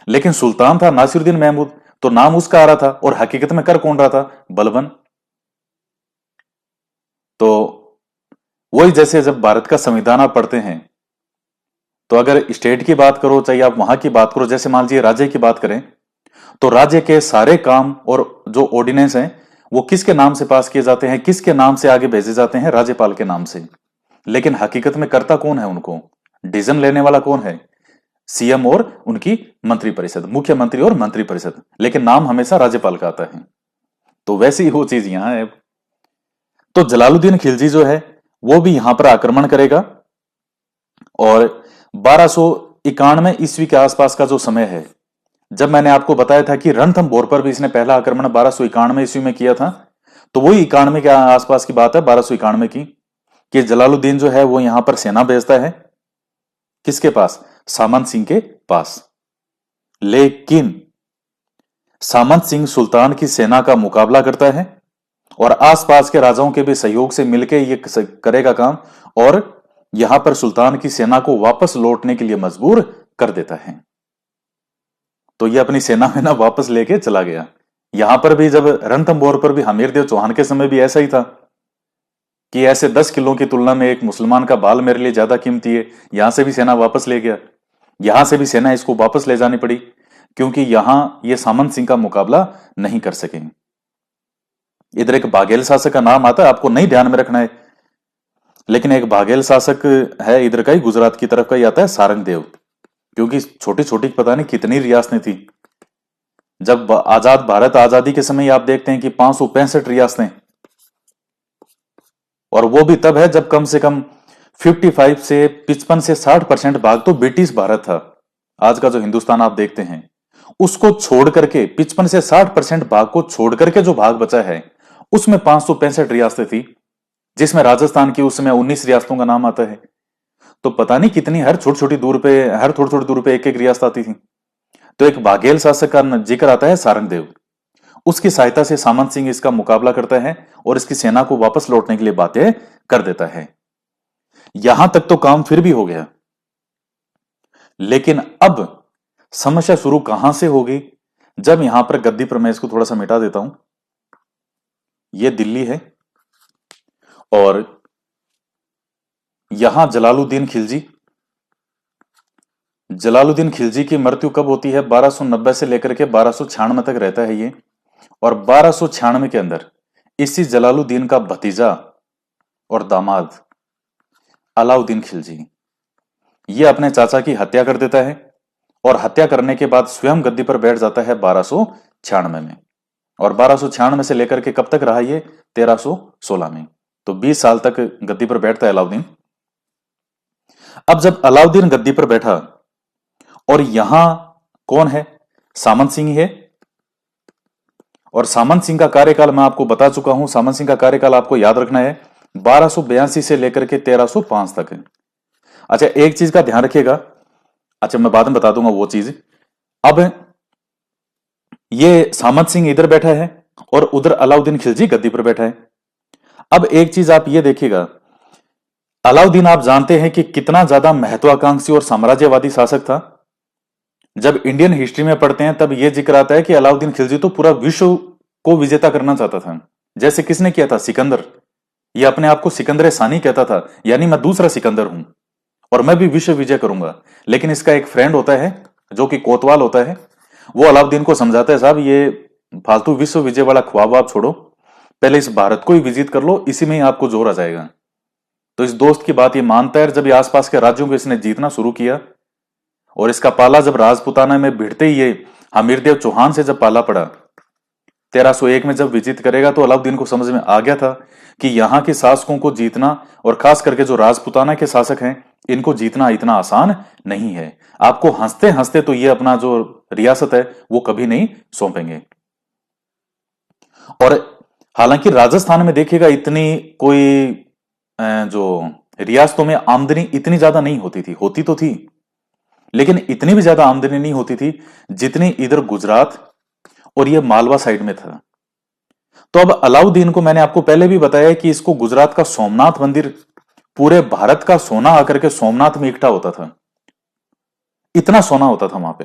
लेकिन सुल्तान था नासिरुद्दीन महमूद, तो नाम उसका आ रहा था और हकीकत में कर कौन रहा था? बलबन। तो वही जैसे जब भारत का संविधान आप पढ़ते हैं, तो अगर स्टेट की बात करो, चाहे आप वहां की बात करो, जैसे मान लीजिए राज्य की बात करें, तो राज्य के सारे काम और जो ऑर्डिनेंस हैं वो किसके नाम से पास किए जाते हैं, किसके नाम से आगे भेजे जाते हैं? राज्यपाल के नाम से। लेकिन हकीकत में करता कौन है? उनको डिसीजन लेने वाला कौन है? सीएम और उनकी मंत्रिपरिषद, मुख्यमंत्री और मंत्रिपरिषद, लेकिन नाम हमेशा राज्यपाल का आता है। तो वैसी ही वो चीज यहां है। तो जलालुद्दीन खिलजी जो है वो भी यहां पर आक्रमण करेगा, और 1291 ईस्वी के आसपास का जो समय है, जब मैंने आपको बताया था कि रणथंभौर पर भी इसने पहला आक्रमण 1291 ईस्वी में किया था, तो वही 91 के आसपास की बात है, 1291 की, कि जलालुद्दीन जो है वो यहां पर सेना भेजता है। किसके पास? सामंत सिंह के पास। लेकिन सामंत सिंह सुल्तान की सेना का मुकाबला करता है और आसपास के राजाओं के भी सहयोग से मिलकर ये करेगा काम, और यहां पर सुल्तान की सेना को वापस लौटने के लिए मजबूर कर देता है। तो ये अपनी सेना में ना वापस लेके चला गया। यहां पर भी जब रणथंभौर पर भी हमीरदेव चौहान के समय भी ऐसा ही था कि ऐसे 10 किलो की तुलना में एक मुसलमान का बाल मेरे लिए ज्यादा कीमती है, यहां से भी सेना वापस ले गया। यहां से भी सेना इसको वापस ले जानी पड़ी, क्योंकि यहां ये सामंत सिंह का मुकाबला नहीं कर सके। इधर एक बाघेल शासक का नाम आता है, आपको नहीं ध्यान में रखना है, लेकिन एक बाघेल शासक है इधर का ही, गुजरात की तरफ का ही आता है, सारंगदेव। क्योंकि छोटी छोटी पता नहीं कितनी रियासतें थी। जब आजाद भारत आजादी के समय आप देखते हैं कि 565 रियासतें, और वो भी तब है जब कम से कम 55 से 55 से 60% भाग तो ब्रिटिश भारत था। आज का जो हिंदुस्तान आप देखते हैं, उसको छोड़ करके 55 से 60% भाग को छोड़ करके जो भाग बचा है, उसमें 565 रियासतें थी, जिसमें राजस्थान की उस समय 19 रियासतों का नाम आता है। तो पता नहीं कितनी, हर थोड़ी थोड़ी दूर पे एक एक रियासत आती थी। तो एक बाघेल शासक का जिक्र आता है, सारंगदेव। उसकी सहायता से सामंत सिंह इसका मुकाबला करता है और इसकी सेना को वापस लौटने के लिए बातें कर देता है। यहां तक तो काम फिर भी हो गया, लेकिन अब समस्या शुरू कहां से होगी? जब यहां पर गद्दी पर, मैं इसको थोड़ा सा मिटा देता हूं, यह दिल्ली है, और यहां जलालुद्दीन खिलजी की मृत्यु कब होती है? 1290 से लेकर के 1296 तक रहता है ये, और 1296 के अंदर इसी जलालुद्दीन का भतीजा और दामाद अलाउद्दीन खिलजी, ये अपने चाचा की हत्या कर देता है, और हत्या करने के बाद स्वयं गद्दी पर बैठ जाता है 1296 में। और 1296 से लेकर के कब तक रहा ये? 1316 में। तो 20 साल तक गद्दी पर बैठता है अलाउद्दीन। अब जब अलाउद्दीन गद्दी पर बैठा, और यहां कौन है? सामंत सिंह है। और सामंत सिंह का कार्यकाल मैं आपको बता चुका हूं, सामंत सिंह का कार्यकाल आपको याद रखना है 1282 से लेकर के 1305 तक है। अच्छा, एक चीज का ध्यान रखिएगा, अच्छा मैं बाद में बता दूंगा वो चीज। अब ये सामंत सिंह इधर बैठा है और उधर अलाउद्दीन खिलजी गद्दी पर बैठा है। अब एक चीज आप ये देखिएगा, अलाउद्दीन आप जानते हैं कि कितना ज्यादा महत्वाकांक्षी और साम्राज्यवादी शासक था। जब इंडियन हिस्ट्री में पढ़ते हैं तब यह जिक्र आता है कि अलाउद्दीन खिलजी तो पूरा विश्व को विजेता करना चाहता था। जैसे किसने किया था? सिकंदर। ये अपने आप को सिकंदर सानी कहता था, यानी मैं दूसरा सिकंदर हूं और मैं भी विश्व विजय करूंगा। लेकिन इसका एक फ्रेंड होता है जो कि कोतवाल होता है, वो अलाउद्दीन को समझाता है, साहब ये फालतू विश्व विजय वाला ख्वाब आप छोड़ो, पहले इस भारत को ही विजित कर लो, इसी में ही आपको जोर आ जाएगा। तो इस दोस्त की बात ये मानता है। जब ये आसपास के राज्यों को इसने जीतना शुरू किया और इसका पाला जब राजपुताना में भिड़ते ही ये हमीरदेव चौहान से जब पाला पड़ा 1301 में जब विजित करेगा, तो अलाउद्दीन को समझ में आ गया था कि यहाँ के शासकों को जीतना और खास करके जो राजपुताना के शासक हैं इनको जीतना इतना आसान नहीं है। आपको हंसते हंसते तो ये अपना जो रियासत है वो कभी नहीं सौंपेंगे। और हालांकि राजस्थान में देखिएगा इतनी कोई जो रियासतों में आमदनी इतनी ज्यादा नहीं होती थी, होती तो थी लेकिन इतनी भी ज्यादा आमदनी नहीं होती थी जितनी इधर गुजरात और ये मालवा साइड में था। तो अब अलाउद्दीन को मैंने आपको पहले भी बताया कि इसको गुजरात का सोमनाथ मंदिर पूरे भारत का सोना आकर के सोमनाथ में इकट्ठा होता था, इतना सोना होता था वहां पे।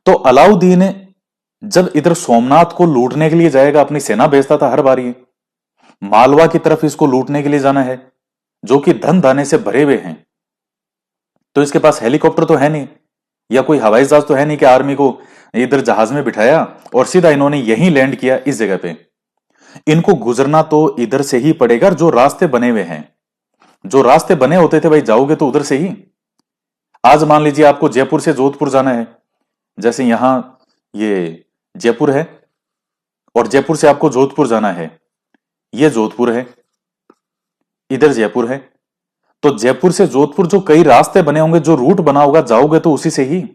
तो अलाउद्दीन जब इधर सोमनाथ को लूटने के लिए जाएगा अपनी सेना भेजता था हर बार। मालवा की तरफ इसको लूटने के लिए जाना है जो कि धन धान्य से भरे हुए हैं, तो इसके पास हेलीकॉप्टर तो है नहीं या कोई हवाई जहाज तो है नहीं कि आर्मी को इधर जहाज में बिठाया और सीधा इन्होंने यहीं लैंड किया इस जगह पे। इनको गुजरना तो इधर से ही पड़ेगा। जो रास्ते बने हुए हैं, जो रास्ते बने होते थे भाई जाओगे तो उधर से ही। आज मान लीजिए आपको जयपुर से जोधपुर जाना है, जैसे यहां ये जयपुर है और जयपुर से आपको जोधपुर जाना है, ये जोधपुर है, इधर जयपुर है। तो जयपुर से जोधपुर जो कई रास्ते बने होंगे, जो रूट बना होगा, जाओगे तो उसी से ही।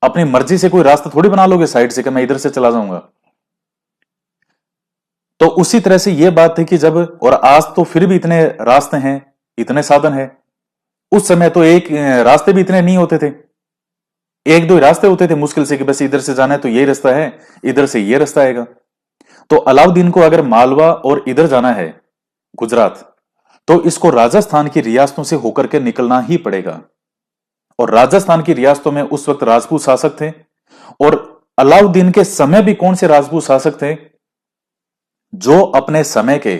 अपनी मर्जी से कोई रास्ता थोड़ी बना लोगे साइड से कि मैं इधर से चला जाऊंगा। तो उसी तरह से यह बात है कि जब, और आज तो फिर भी इतने रास्ते हैं, इतने साधन है। उस समय तो एक रास्ते भी इतने नहीं होते थे, एक दो ही रास्ते होते थे मुश्किल से कि बस इधर से जाना है तो यही रास्ता है, इधर से ये रास्ता आएगा। तो अलाउद्दीन को अगर मालवा और इधर जाना है गुजरात, तो इसको राजस्थान की रियासतों से होकर के निकलना ही पड़ेगा। और राजस्थान की रियासतों में उस वक्त राजपूत शासक थे। और अलाउद्दीन के समय भी कौन से राजपूत शासक थे जो अपने समय के,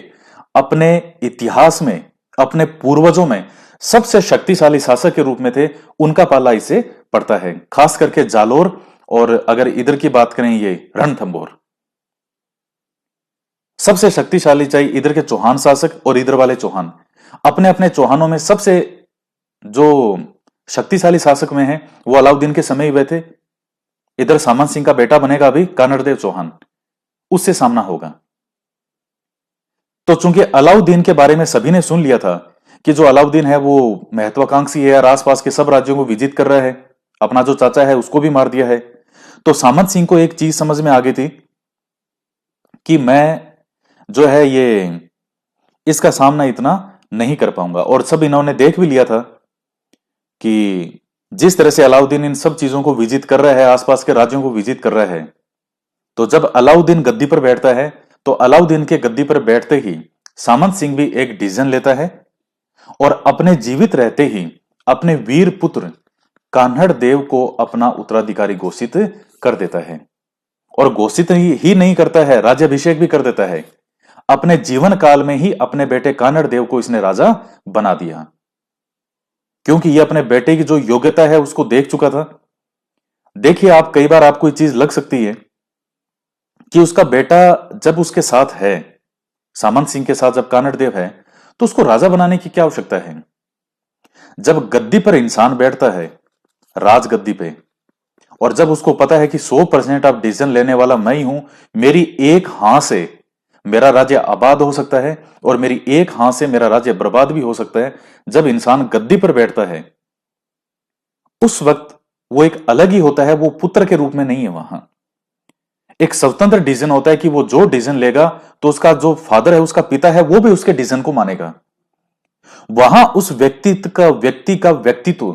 अपने इतिहास में, अपने पूर्वजों में सबसे शक्तिशाली शासक के रूप में थे, उनका पाला इसे पड़ता है। खास करके जालोर और अगर इधर की बात करें ये रणथंभौर, सबसे शक्तिशाली चाहिए इधर के चौहान शासक और इधर वाले चौहान। अपने अपने चौहानों में सबसे जो शक्तिशाली शासक में है वो अलाउद्दीन के समय ही हुए थे। इधर सामंत सिंह का बेटा बनेगा अभी कानड़देव चौहान, उससे सामना होगा। तो चूंकि अलाउद्दीन के बारे में सभी ने सुन लिया था कि जो अलाउद्दीन है वो महत्वाकांक्षी है और आसपास के सब राज्यों को विजित कर रहा है, अपना जो चाचा है उसको भी मार दिया है, तो सामंत सिंह को एक चीज समझ में आ गई थी कि मैं जो है ये इसका सामना इतना नहीं कर पाऊंगा। और सब इन्होंने देख भी लिया था कि जिस तरह से अलाउद्दीन इन सब चीजों को विजित कर रहा है, आसपास के राज्यों को विजित कर रहा है, तो जब अलाउद्दीन गद्दी पर बैठता है तो अलाउद्दीन के गद्दी पर बैठते ही सामंत सिंह भी एक डिसीजन लेता है और अपने जीवित रहते ही अपने वीर पुत्र कान्हड़ देव को अपना उत्तराधिकारी घोषित कर देता है। और घोषित ही नहीं करता है, राज्याभिषेक भी कर देता है। अपने जीवन काल में ही अपने बेटे कान्हड़ देव को इसने राजा बना दिया, क्योंकि ये अपने बेटे की जो योग्यता है उसको देख चुका था। देखिए आप, कई बार आपको ये चीज लग सकती है कि उसका बेटा जब उसके साथ है, सामंत सिंह के साथ जब कान्हड़ देव है, तो उसको राजा बनाने की क्या आवश्यकता है। जब गद्दी पर इंसान बैठता है, राजगद्दी पे, और जब उसको पता है कि 100% ऑफ डिसीजन लेने वाला मैं ही हूं, मेरी एक हां से मेरा राज्य आबाद हो सकता है और मेरी एक हां से मेरा राज्य बर्बाद भी हो सकता है। जब इंसान गद्दी पर बैठता है उस वक्त वो एक अलग ही होता है, वो पुत्र के रूप में नहीं है। वहां एक स्वतंत्र डिसीजन होता है कि वो जो डिसीजन लेगा तो उसका जो फादर है, उसका पिता है, वो भी उसके डिसीजन को मानेगा। वहां उस व्यक्ति का व्यक्तित्व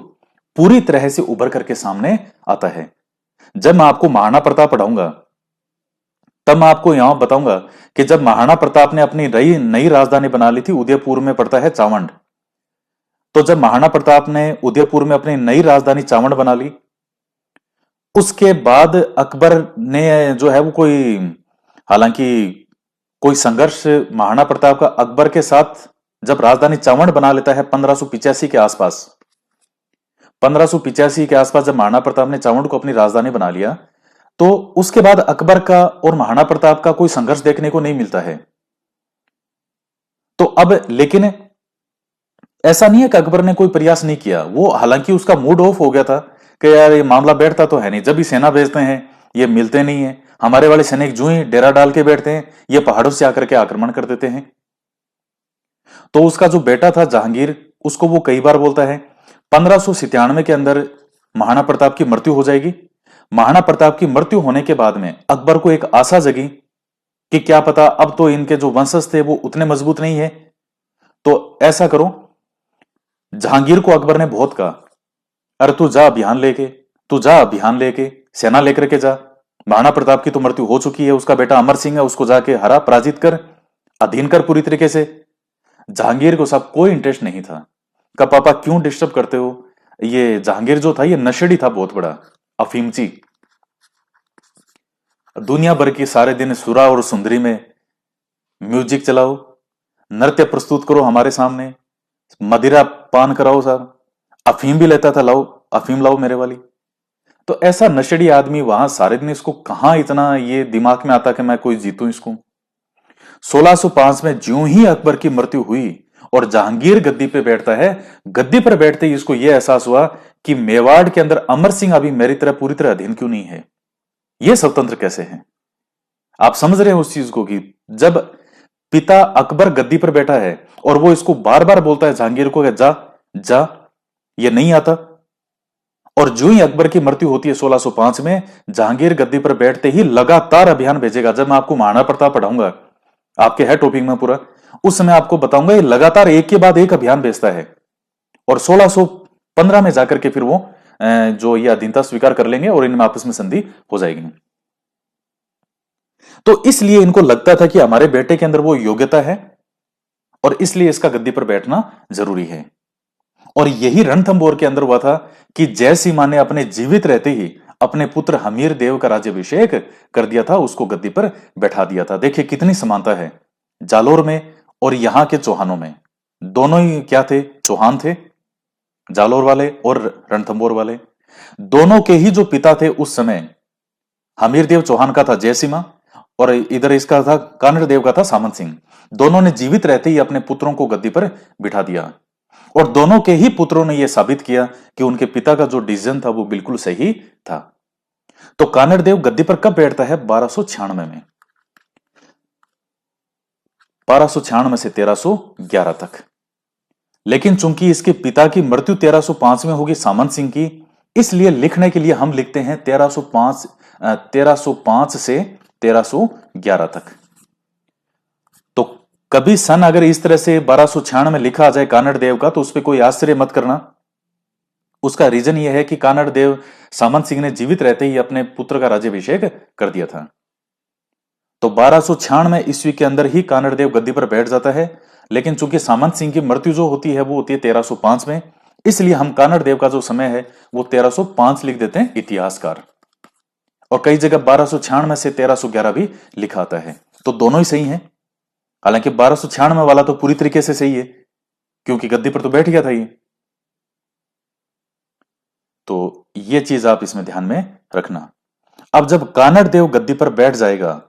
पूरी तरह से उभर करके सामने आता है। जब मैं आपको महाराणा प्रताप पढ़ाऊंगा तब मैं आपको यहां बताऊंगा कि जब महाराणा प्रताप ने अपनी नई राजधानी बना ली थी, उदयपुर में पड़ता है चावंड। तो जब महाराणा प्रताप ने उदयपुर में अपनी नई राजधानी चावंड बना ली, उसके बाद अकबर ने जो है वो हालांकि कोई संघर्ष महाराणा प्रताप का अकबर के साथ जब राजधानी चावंड बना लेता है 1585 के आसपास, 1585 के आसपास जब महाराणा प्रताप ने चावंड को अपनी राजधानी बना लिया, तो उसके बाद अकबर का और महाराणा प्रताप का कोई संघर्ष देखने को नहीं मिलता है। तो अब लेकिन ऐसा नहीं है कि अकबर ने कोई प्रयास नहीं किया, वो हालांकि उसका मूड ऑफ हो गया था कि यार ये मामला बैठता तो है नहीं, जब भी सेना भेजते हैं ये मिलते नहीं है, हमारे वाले सैनिक जो ही डेरा डाल के बैठते हैं ये पहाड़ों से आकर के आक्रमण कर देते हैं। तो उसका जो बेटा था जहांगीर, उसको वो कई बार बोलता है 1597 के अंदर महाराणा प्रताप की मृत्यु हो जाएगी। महाराणा प्रताप की मृत्यु होने के बाद में अकबर को एक आशा जगी कि क्या पता अब तो इनके जो वंशज थे वो उतने मजबूत नहीं है, तो ऐसा करो। जहांगीर को अकबर ने बहुत कहा, अरे तू जा अभियान लेके, तू जा अभियान लेके सेना लेकर के जा, महाराणा प्रताप की तो मृत्यु हो चुकी है, उसका बेटा अमर सिंह है, उसको जाके हरा, पराजित कर, अधीन कर पूरी तरीके से। जहांगीर को सब कोई इंटरेस्ट नहीं था। का पापा क्यों डिस्टर्ब करते हो, ये जहांगीर जो था ये नशेड़ी था बहुत बड़ा, अफीमची। दुनिया भर की सारे दिन सुरा और सुंदरी में म्यूजिक चलाओ, नृत्य प्रस्तुत करो हमारे सामने, मदिरा पान कराओ साहब, अफीम भी लेता था, लाओ अफीम लाओ मेरे वाली। तो ऐसा नशेड़ी आदमी वहां सारे दिन, इसको कहां इतना ये दिमाग में आता कि मैं कोई जीतूं इसको। 1605 में ज्यों ही अकबर की मृत्यु हुई और जहांगीर गद्दी पे बैठता है, गद्दी पर बैठते ही इसको यह एहसास हुआ कि मेवाड़ के अंदर अमर सिंह अभी मेरी तरह पूरी तरह अधीन क्यों नहीं है, ये स्वतंत्र कैसे है। आप समझ रहे हैं उस चीज को कि जब पिता अकबर गद्दी पर बैठा है और वो इसको बार बार बोलता है जहांगीर को, जा जा, ये नहीं आता। और जो ही अकबर की मृत्यु होती है 1605 में, जहांगीर गद्दी पर बैठते ही लगातार अभियान भेजेगा। जब मैं आपको महाराणा प्रताप पढ़ाऊंगा, आपके है टॉपिक में पूरा, उस समय आपको बताऊंगा ये लगातार एक के बाद एक अभियान भेजता है। और 1615 में जाकर के फिर वो जो ये अधीनता स्वीकार कर लेंगे और इनमें आपस में संधि हो जाएगी। तो इसलिए इनको लगता था कि हमारे बेटे के अंदर वो योग्यता है और इसलिए इसका गद्दी पर बैठना जरूरी है। और यही रणथंबोर के अंदर हुआ था कि जयसिम्हा ने अपने जीवित रहते ही अपने पुत्र हमीर देव का राज्याभिषेक कर दिया था, उसको गद्दी पर बैठा दिया था। देखिए कितनी समानता है जालोर में और यहां के चौहानों में। दोनों ही क्या थे, चौहान थे, जालोर वाले और रणथंबोर वाले। दोनों के ही जो पिता थे उस समय, हमीर देव चौहान का था जयसिम्हा और इधर इसका था कानड़ देव का था सामंत सिंह। दोनों ने जीवित रहते ही अपने पुत्रों को गद्दी पर बिठा दिया और दोनों के ही पुत्रों ने यह साबित किया कि उनके पिता का जो डिसीजन था वो बिल्कुल सही था। तो कानड़ देव गद्दी पर कब बैठता है, 1296 में, 1296 से 1311 तक। लेकिन चूंकि इसके पिता की मृत्यु 1305 में होगी सामंत सिंह की, इसलिए लिखने के लिए हम लिखते हैं 1305 से 1311 तक। तो कभी सन अगर इस तरह से 1296 में लिखा आ जाए कानड़ देव का, तो उस पर कोई आश्चर्य मत करना। उसका रीजन यह है कि कानड़ देव सामंत सिंह ने जीवित रहते ही अपने पुत्र का राज्याभिषेक कर दिया था। तो 1296 ईस्वी के अंदर ही कानड़ देव गद्दी पर बैठ जाता है। लेकिन चूंकि सामंत सिंह की मृत्यु जो होती है वो होती है 1305 में, इसलिए हम कानड़ देव का जो समय है वो 1305 लिख देते हैं इतिहासकार। और कई जगह 1296 से 1311 भी लिखा आता है। तो दोनों ही सही हैं। हालांकि 1296 वाला तो पूरी तरीके से सही है क्योंकि गद्दी पर तो बैठ गया था ये। तो ये चीज आप इसमें ध्यान में रखना। अब जब कानड़ देव गद्दी पर बैठ जाएगा,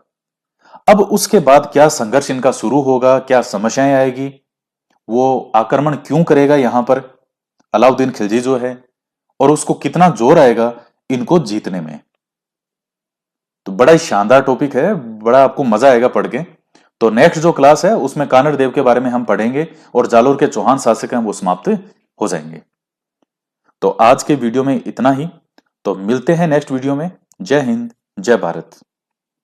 अब उसके बाद क्या संघर्ष इनका शुरू होगा, क्या समस्याएं आएगी, वो आक्रमण क्यों करेगा यहां पर अलाउद्दीन खिलजी जो है, और उसको कितना जोर आएगा इनको जीतने में। तो बड़ा ही शानदार टॉपिक है, बड़ा आपको मजा आएगा पढ़ के। तो नेक्स्ट जो क्लास है उसमें कानड़ देव के बारे में हम पढ़ेंगे और जालोर के चौहान शासक हैं वो समाप्त हो जाएंगे। तो आज के वीडियो में इतना ही। तो मिलते हैं नेक्स्ट वीडियो में। जय हिंद, जय भारत।